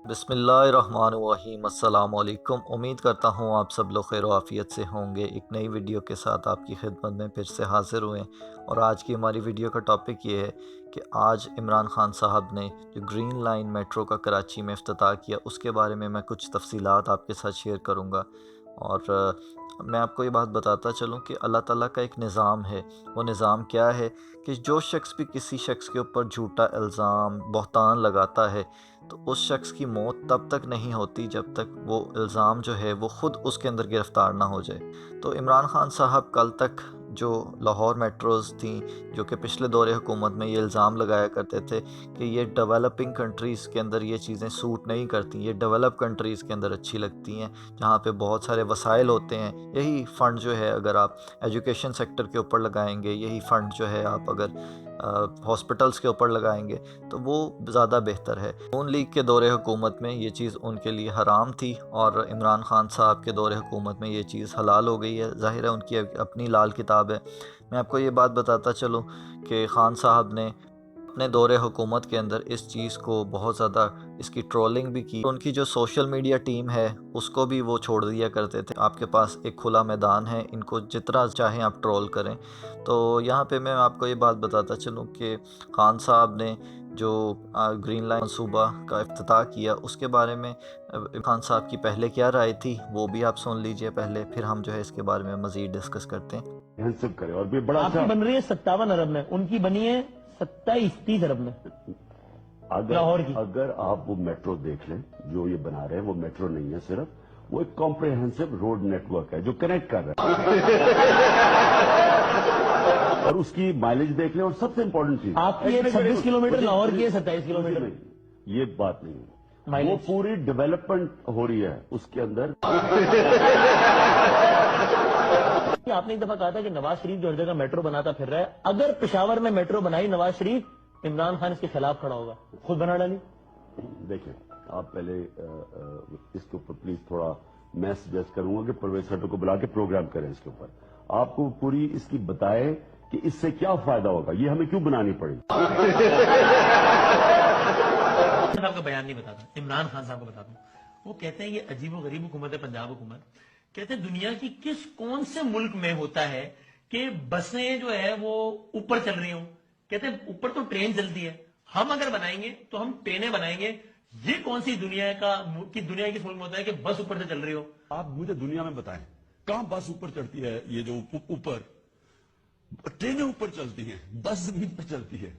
بسم اللہ الرحمن الرحیم، السلام علیکم۔ امید کرتا ہوں آپ سب لوگ خیر و عافیت سے ہوں گے۔ ایک نئی ویڈیو کے ساتھ آپ کی خدمت میں پھر سے حاضر ہوئے، اور آج کی ہماری ویڈیو کا ٹاپک یہ ہے کہ آج عمران خان صاحب نے جو گرین لائن میٹرو کا کراچی میں افتتاح کیا، اس کے بارے میں کچھ تفصیلات آپ کے ساتھ شیئر کروں گا۔ اور میں آپ کو یہ بات بتاتا چلوں کہ اللہ تعالیٰ کا ایک نظام ہے۔ وہ نظام کیا ہے کہ جو شخص بھی کسی شخص کے اوپر جھوٹا الزام، بہتان لگاتا ہے، تو اس شخص کی موت تب تک نہیں ہوتی جب تک وہ الزام جو ہے وہ خود اس کے اندر گرفتار نہ ہو جائے۔ تو عمران خان صاحب کل تک جو لاہور میٹروز تھیں، جو کہ پچھلے دور حکومت میں یہ الزام لگایا کرتے تھے کہ یہ ڈیولپنگ کنٹریز کے اندر یہ چیزیں سوٹ نہیں کرتی، یہ ڈیولپ کنٹریز کے اندر اچھی لگتی ہیں جہاں پہ بہت سارے وسائل ہوتے ہیں۔ یہی فنڈ جو ہے اگر آپ ایجوکیشن سیکٹر کے اوپر لگائیں گے، یہی فنڈ جو ہے آپ اگر ہاسپٹلس کے اوپر لگائیں گے تو وہ زیادہ بہتر ہے۔ نون لیگ کے دور حکومت میں یہ چیز ان کے لیے حرام تھی، اور عمران خان صاحب کے دور حکومت میں یہ چیز حلال ہو گئی ہے۔ ظاہر ہے ان کی اپنی لال کتاب ہے۔ میں آپ کو یہ بات بتاتا چلوں کہ خان صاحب نے اپنے دور حکومت کے اندر اس چیز کو بہت زیادہ اس کی ٹرولنگ بھی کی۔ ان کی جو سوشل میڈیا ٹیم ہے اس کو بھی وہ چھوڑ دیا کرتے تھے، آپ کے پاس ایک کھلا میدان ہے، ان کو جتنا چاہیں آپ ٹرول کریں۔ تو یہاں پہ میں آپ کو یہ بات بتاتا چلوں کہ خان صاحب نے جو گرین لائن منصوبہ کا افتتاح کیا، اس کے بارے میں خان صاحب کی پہلے کیا رائے تھی وہ بھی آپ سن لیجئے پہلے، پھر ہم جو ہے اس کے بارے میں مزید ڈسکس کرتے ہیں۔ کرے اور بھی بڑا آپ کی بن رہی ہے 57 ارب میں، ان کی بنی ہے 27-30 ارب میں لاہور کی۔ اگر آپ وہ میٹرو دیکھ لیں جو یہ بنا رہے ہیں، وہ میٹرو نہیں ہے صرف، وہ ایک کمپریہنسو روڈ نیٹ ورک ہے جو کنیکٹ کر رہا ہے اور اس کی مائلیج دیکھ لیں، اور سب سے امپورٹنٹ چیز آپ کی 26 کلومیٹر، لاہور کی ہے 27 کلومیٹر۔ یہ بات نہیں ہے، وہ پوری ڈیولپمنٹ ہو رہی ہے اس کے اندر۔ آپ نے ایک دفعہ کہا تھا کہ نواز شریف جو ہر جگہ میٹرو بناتا پھر رہا ہے، اگر پشاور میں میٹرو بنائی نواز شریف، عمران خان اس کے خلاف کھڑا ہوگا، خود بنا ڈالی۔ دیکھیں آپ پہلے اس کے اوپر پلیز تھوڑا میں سجیسٹ کروں گا کہ پرویز خٹک کو بلا کے پروگرام کریں اس کے اوپر، آپ کو پوری اس کی بتائے کہ اس سے کیا فائدہ ہوگا، یہ ہمیں کیوں بنانی پڑی۔ صاحب کا بیان نہیں بتاتا، عمران خان صاحب کو بتاتا ہوں۔ وہ کہتے ہیں یہ عجیب و غریب حکومت ہے پنجاب حکومت، کہتے ہیں دنیا کی کون سے ملک میں ہوتا ہے کہ بسیں جو ہے وہ اوپر چل رہی ہوں، کہتے ہیں اوپر تو ٹرین چلتی ہے، ہم اگر بنائیں گے تو ہم ٹرینیں بنائیں گے، یہ کون سی دنیا کس ملک میں ہوتا ہے کہ بس اوپر سے چل رہی ہو۔ آپ مجھے دنیا میں بتائیں کہاں بس اوپر چڑھتی ہے؟ یہ جو اوپر ٹرینیں اوپر چلتی ہیں، بس زمین پر چلتی ہے۔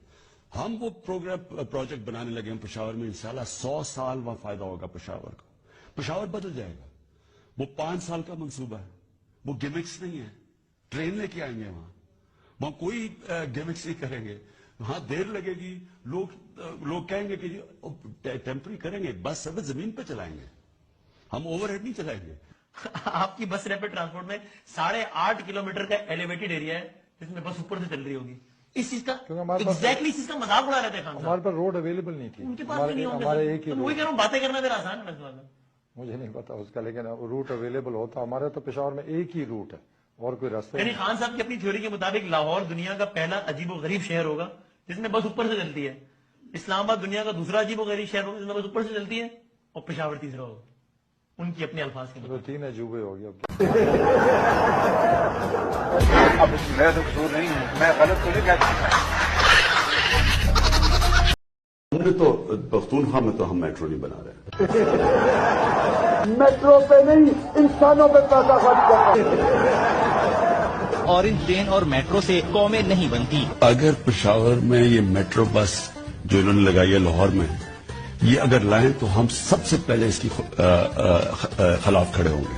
ہم وہ پروجیکٹ بنانے لگے ہیں پشاور میں، انشاءاللہ 100 سال وہاں فائدہ ہوگا پشاور کو، پشاور بدل جائے گا۔ وہ 5 سال کا منصوبہ ہے، وہ گیمکس نہیں ہے، ٹرین لے کے آئیں گے وہاں کوئی گیمکس نہیں کریں گے، وہاں دیر لگے گی، لوگ کہیں گے کہ ٹیمپری کریں گے، بس سب زمین پہ چلائیں گے، ہم اوور ہیڈ نہیں چلائیں گے۔ آپ کی بس ریپڈ ٹرانسپورٹ میں 8.5 کلومیٹر کا ایلیویٹڈ ایریا ہے جس میں بس اوپر سے چل رہی ہوگی، اس چیز کا ایگزیکٹلی اس چیز کا مذاق اڑا رہے تھے خان صاحب۔ ہمارے پاس روڈ اویلیبل نہیں تھی، ان کے پاس بھی نہیں ہمارے ایک ہی تو وہی کہہ رہا ہوں، باتیں کرنا میرا آسان ہے۔ مجھے نہیں پتا اس کا، لیکن روٹ اویلیبل ہوتا ہمارے تو پشاور میں ایک ہی روٹ ہے اور کوئی راستہ یعنی نہیں۔ خان صاحب کی اپنی تھیوری کے مطابق لاہور دنیا کا پہلا عجیب و غریب شہر ہوگا جس میں بس اوپر سے چلتی ہے، اسلام آباد دنیا کا دوسرا عجیب و غریب شہر ہوگا جس میں بس اوپر سے چلتی ہے، اور پشاور تیسرا ہوگا، ان کی اپنے الفاظ کے مطابق۔ 3 عجوبے ہو گیا۔ اب میرا تو قصور نہیں ہے، میں غلط تو نہیں کہتا۔ ہم نے تو پختونخوا میں تو ہم میٹرو نہیں بنا رہے، میٹرو پہ نہیں، انسانوں پہ پیسہ خرچ کرنا۔ اورنج ٹرین اور میٹرو سے قومیں نہیں بنتی۔ اگر پشاور میں یہ میٹرو بس جو انہوں نے لگائی ہے لاہور میں، یہ اگر لائیں تو ہم سب سے پہلے اس کی خلاف کھڑے ہوں گے۔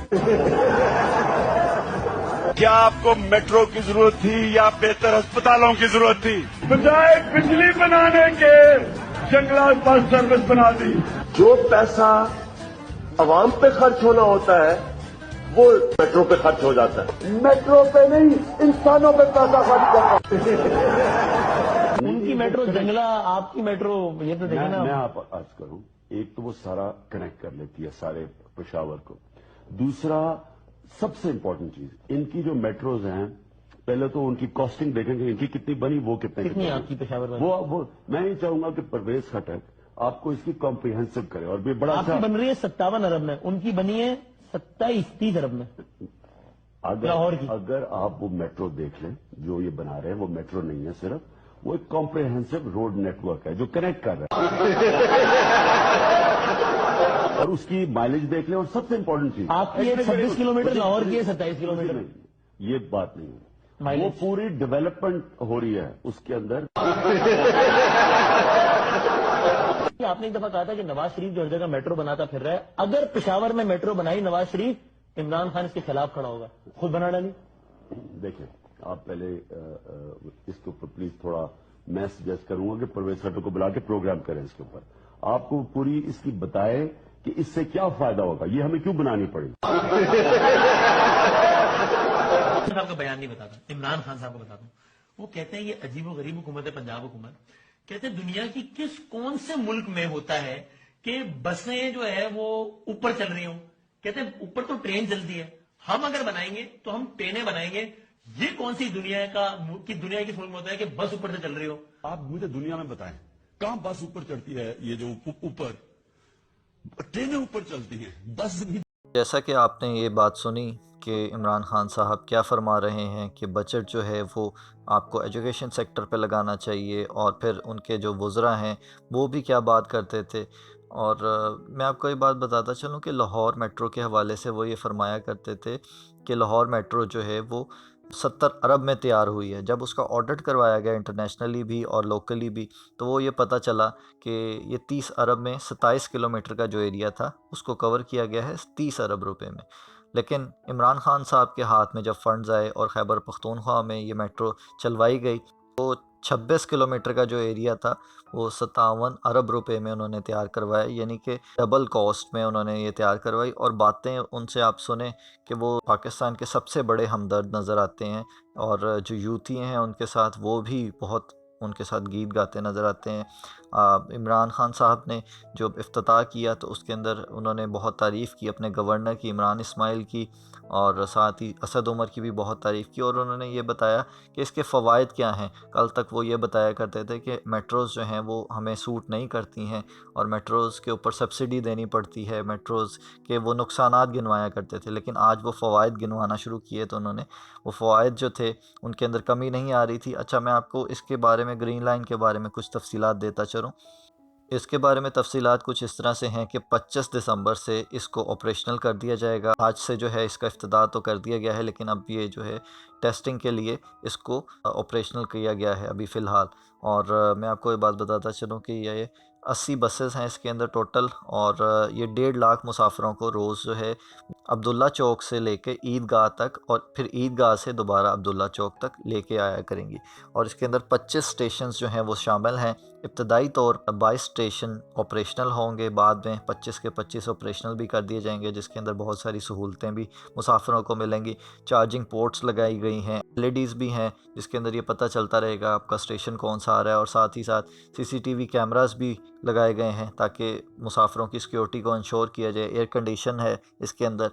کیا آپ کو میٹرو کی ضرورت تھی یا بہتر اسپتالوں کی ضرورت تھی؟ بجائے بجلی بنانے کے جنگلات بس سروس بنا دی۔ جو پیسہ عوام پہ خرچ ہونا ہوتا ہے وہ میٹرو پہ خرچ ہو جاتا ہے، میٹرو پہ نہیں، انسانوں پہ پیسہ خرچ کرنا۔ ان کی میٹرو جنگلہ، آپ کی میٹرو یہ تو دیکھیں نا۔ میں آپ عرض کروں، ایک تو وہ سارا کنیکٹ کر لیتی ہے سارے پشاور کو، دوسرا سب سے امپورٹنٹ چیز ان کی جو میٹروز ہیں، پہلے تو ان کی کاسٹنگ دیکھیں گے ان کی کتنی بنی، وہ کتنے کتنی آپ کی پشاور میں؟ وہ میں نہیں چاہوں گا کہ پرویز خٹک آپ کو اس کی کمپریہنسو کرے اور بھی بڑا آپ کی بن رہی ہے 57 ارب میں، ان کی بنی ہے 27-30 ارب میں لاہور کی. اگر آپ وہ میٹرو دیکھ لیں جو یہ بنا رہے ہیں، وہ میٹرو نہیں ہے صرف، وہ ایک کمپریہنسو روڈ نیٹ ورک ہے جو کنیکٹ کر رہا ہے اور اس کی مائلیج دیکھ لیں. اور سب سے امپورٹنٹ چیز، آپ کی 26 کلومیٹر، لاہور کی ہے 27 کلومیٹر. یہ بات نہیں ہے، وہ پوری ڈیولپمنٹ ہو رہی ہے اس کے اندر. آپ نے ایک دفعہ کہا تھا کہ نواز شریف جو ہر جگہ میٹرو بناتا پھر رہا ہے، اگر پشاور میں میٹرو بنائی نواز شریف، عمران خان اس کے خلاف کھڑا ہوگا. خود بنا ڈالی. دیکھیں آپ پہلے اس کے اوپر پلیز تھوڑا میں سجیسٹ کروں گا کہ پرویز خٹک کو بلا کے پروگرام کریں اس کے اوپر. آپ کو پوری اس کی بتائے کہ اس سے کیا فائدہ ہوگا، یہ ہمیں کیوں بنانی پڑی. صاحب کا بیان نہیں بتاتا، عمران خان صاحب کو بتاتا ہوں. وہ کہتے ہیں یہ عجیب و غریب حکومت ہے پنجاب حکومت. کہتے ہیں دنیا کی کون سے ملک میں ہوتا ہے کہ بسیں جو ہے وہ اوپر چل رہی ہوں. کہتے ہیں اوپر تو ٹرین چلتی ہے، ہم اگر بنائیں گے تو ہم ٹرینیں بنائیں گے. یہ کون سی دنیا کی ملک میں ہوتا ہے کہ بس اوپر سے چل رہی ہو. آپ مجھے دنیا میں بتائیں کہاں بس اوپر چڑھتی ہے؟ یہ جو اوپر ٹرینیں اوپر چلتی ہیں، بس زمین. جیسا کہ آپ نے یہ بات سنی کہ عمران خان صاحب کیا فرما رہے ہیں کہ بجٹ جو ہے وہ آپ کو ایجوکیشن سیکٹر پہ لگانا چاہیے، اور پھر ان کے جو وزراء ہیں وہ بھی کیا بات کرتے تھے. اور میں آپ کو یہ بات بتاتا چلوں کہ لاہور میٹرو کے حوالے سے وہ یہ فرمایا کرتے تھے کہ لاہور میٹرو جو ہے وہ 70 ارب میں تیار ہوئی ہے. جب اس کا آڈٹ کروایا گیا انٹرنیشنلی بھی اور لوکلی بھی، تو وہ یہ پتہ چلا کہ یہ 30 ارب میں 27 کلومیٹر کا جو ایریا تھا اس کو کور کیا گیا ہے 30 ارب روپے میں. لیکن عمران خان صاحب کے ہاتھ میں جب فنڈز آئے اور خیبر پختونخوا میں یہ میٹرو چلوائی گئی، تو 26 کلومیٹر کا جو ایریا تھا وہ 57 ارب روپے میں انہوں نے تیار کروایا، یعنی کہ ڈبل کاسٹ میں انہوں نے یہ تیار کروائی. اور باتیں ان سے آپ سنیں کہ وہ پاکستان کے سب سے بڑے ہمدرد نظر آتے ہیں، اور جو یوتھی ہیں ان کے ساتھ وہ بھی بہت ان کے ساتھ گیت گاتے نظر آتے ہیں. عمران خان صاحب نے جو افتتاح کیا تو اس کے اندر انہوں نے بہت تعریف کی اپنے گورنر کی، عمران اسماعیل کی، اور ساتھ ہی اسد عمر کی بھی بہت تعریف کی. اور انہوں نے یہ بتایا کہ اس کے فوائد کیا ہیں. کل تک وہ یہ بتایا کرتے تھے کہ میٹروز جو ہیں وہ ہمیں سوٹ نہیں کرتی ہیں اور میٹروز کے اوپر سبسڈی دینی پڑتی ہے، میٹروز کے وہ نقصانات گنوایا کرتے تھے. لیکن آج وہ فوائد گنوانا شروع کیے تو انہوں نے وہ فوائد جو تھے ان کے اندر کمی نہیں آ رہی تھی. اچھا، میں آپ کو اس کے بارے میں گرین لائن کے بارے میں کچھ تفصیلات دیتا چلوں. اس کے بارے میں تفصیلات کچھ اس طرح سے ہیں کہ 25 دسمبر سے اس کو آپریشنل کر دیا جائے گا. آج سے جو ہے اس کا افتتاح تو کر دیا گیا ہے، لیکن اب یہ جو ہے ٹیسٹنگ کے لیے اس کو آپریشنل کیا گیا ہے ابھی فی الحال. اور میں آپ کو یہ بات بتاتا چلوں کہ یہ 80 بسز ہیں اس کے اندر ٹوٹل، اور یہ 1.5 لاکھ مسافروں کو روز جو ہے عبداللہ چوک سے لے کے عیدگاہ تک اور پھر عیدگاہ سے دوبارہ عبداللہ چوک تک لے کے آیا کریں گی. اور اس کے اندر 25 اسٹیشنز جو ہیں وہ شامل ہیں. ابتدائی طور پر 22 اسٹیشن آپریشنل ہوں گے، بعد میں 25 کے 25 آپریشنل بھی کر دیے جائیں گے، جس کے اندر بہت ساری سہولتیں بھی مسافروں کو ملیں گی. چارجنگ پورٹس لگائی گئی ہیں، LEDs بھی ہیں جس کے اندر یہ پتہ چلتا رہے گا آپ کا اسٹیشن کون سا آ رہا ہے. اور ساتھ ہی ساتھ CCTV کیمراز بھی لگائے گئے ہیں تاکہ مسافروں کی سیکیورٹی کو انشور کیا جائے. ایئر کنڈیشن ہے اس کے اندر.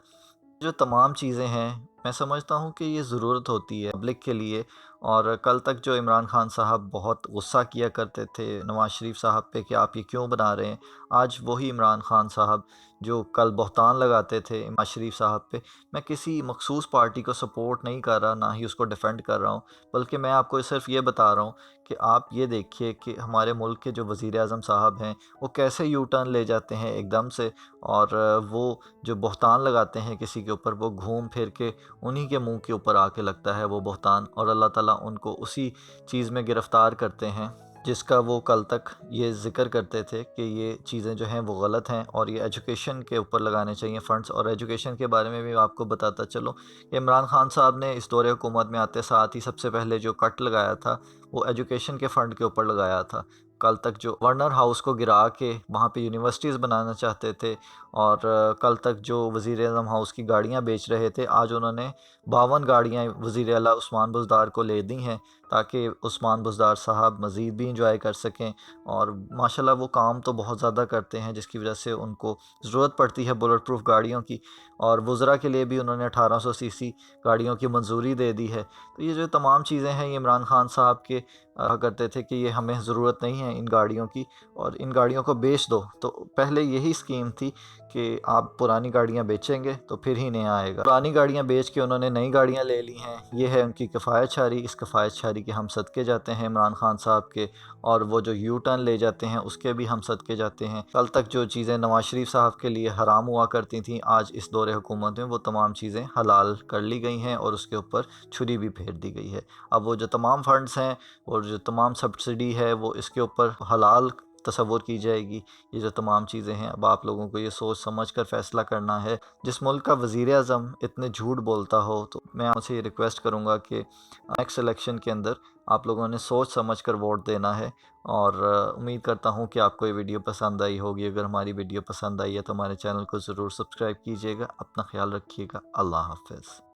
جو تمام چیزیں ہیں میں سمجھتا ہوں کہ یہ ضرورت ہوتی ہے پبلک کے لیے. اور کل تک جو عمران خان صاحب بہت غصہ کیا کرتے تھے نواز شریف صاحب پہ کہ آپ یہ کیوں بنا رہے ہیں، آج وہی عمران خان صاحب جو کل بہتان لگاتے تھے نواز شریف صاحب پہ. میں کسی مخصوص پارٹی کو سپورٹ نہیں کر رہا، نہ ہی اس کو ڈیفینڈ کر رہا ہوں، بلکہ میں آپ کو صرف یہ بتا رہا ہوں کہ آپ یہ دیکھیے کہ ہمارے ملک کے جو وزیر اعظم صاحب ہیں وہ کیسے یو ٹرن لے جاتے ہیں ایک دم سے، اور وہ جو بہتان لگاتے ہیں کسی کے اوپر وہ گھوم پھر کے انہی کے منہ کے اوپر آ کے لگتا ہے وہ بہتان، اور اللہ تعالیٰ ان کو اسی چیز میں گرفتار کرتے ہیں جس کا وہ کل تک یہ ذکر کرتے تھے کہ یہ چیزیں جو ہیں وہ غلط ہیں اور یہ ایجوکیشن کے اوپر لگانے چاہیے فنڈز. اور ایجوکیشن کے بارے میں بھی آپ کو بتاتا چلو کہ عمران خان صاحب نے اس دور حکومت میں آتے ساتھ ہی سب سے پہلے جو کٹ لگایا تھا وہ ایجوکیشن کے فنڈ کے اوپر لگایا تھا. کل تک جو ورنر ہاؤس کو گرا کے وہاں پہ یونیورسٹیز بنانا چاہتے تھے، اور کل تک جو وزیر اعظم ہاؤس کی گاڑیاں بیچ رہے تھے، آج انہوں نے 52 گاڑیاں وزیر اعلیٰ عثمان بزدار کو لے دی ہیں تاکہ عثمان بزدار صاحب مزید بھی انجوائے کر سکیں، اور ماشاءاللہ وہ کام تو بہت زیادہ کرتے ہیں جس کی وجہ سے ان کو ضرورت پڑتی ہے بلٹ پروف گاڑیوں کی، اور وزراء کے لیے بھی انہوں نے 1800 سی سی گاڑیوں کی منظوری دے دی ہے۔ تو یہ جو تمام چیزیں ہیں، یہ عمران خان صاحب کے کہا کرتے تھے کہ یہ ہمیں ضرورت نہیں ہے ان گاڑیوں کی اور ان گاڑیوں کو بیچ دو۔ تو پہلے یہی سکیم تھی کہ آپ پرانی گاڑیاں بیچیں گے تو پھر ہی نیا آئے گا۔ پرانی گاڑیاں بیچ کے انہوں نے نئی گاڑیاں لے لی ہیں، یہ ہے ان کی کفایت شاری۔ اس کفایت شاری کے ہم صدقے جاتے ہیں عمران خان صاحب کے، اور وہ جو یو ٹرن لے جاتے ہیں اس کے بھی ہم صدقے جاتے ہیں۔ کل تک جو چیزیں نواز شریف صاحب کے لیے حرام ہوا کرتی تھیں، آج اس دور حکومت میں وہ تمام چیزیں حلال کر لی گئی ہیں اور اس کے اوپر چھری بھی پھیر دی گئی ہے۔ اب وہ جو تمام فنڈز ہیں اور جو تمام سبسڈی ہے وہ اس کے اوپر حلال تصور کی جائے گی۔ یہ جو تمام چیزیں ہیں، اب آپ لوگوں کو یہ سوچ سمجھ کر فیصلہ کرنا ہے۔ جس ملک کا وزیر اعظم اتنے جھوٹ بولتا ہو تو میں آپ سے یہ ریکویسٹ کروں گا کہ نیکسٹ الیکشن کے اندر آپ لوگوں نے سوچ سمجھ کر ووٹ دینا ہے، اور امید کرتا ہوں کہ آپ کو یہ ویڈیو پسند آئی ہوگی۔ اگر ہماری ویڈیو پسند آئی ہے تو ہمارے چینل کو ضرور سبسکرائب کیجیے گا۔ اپنا خیال رکھیے گا۔ اللہ حافظ۔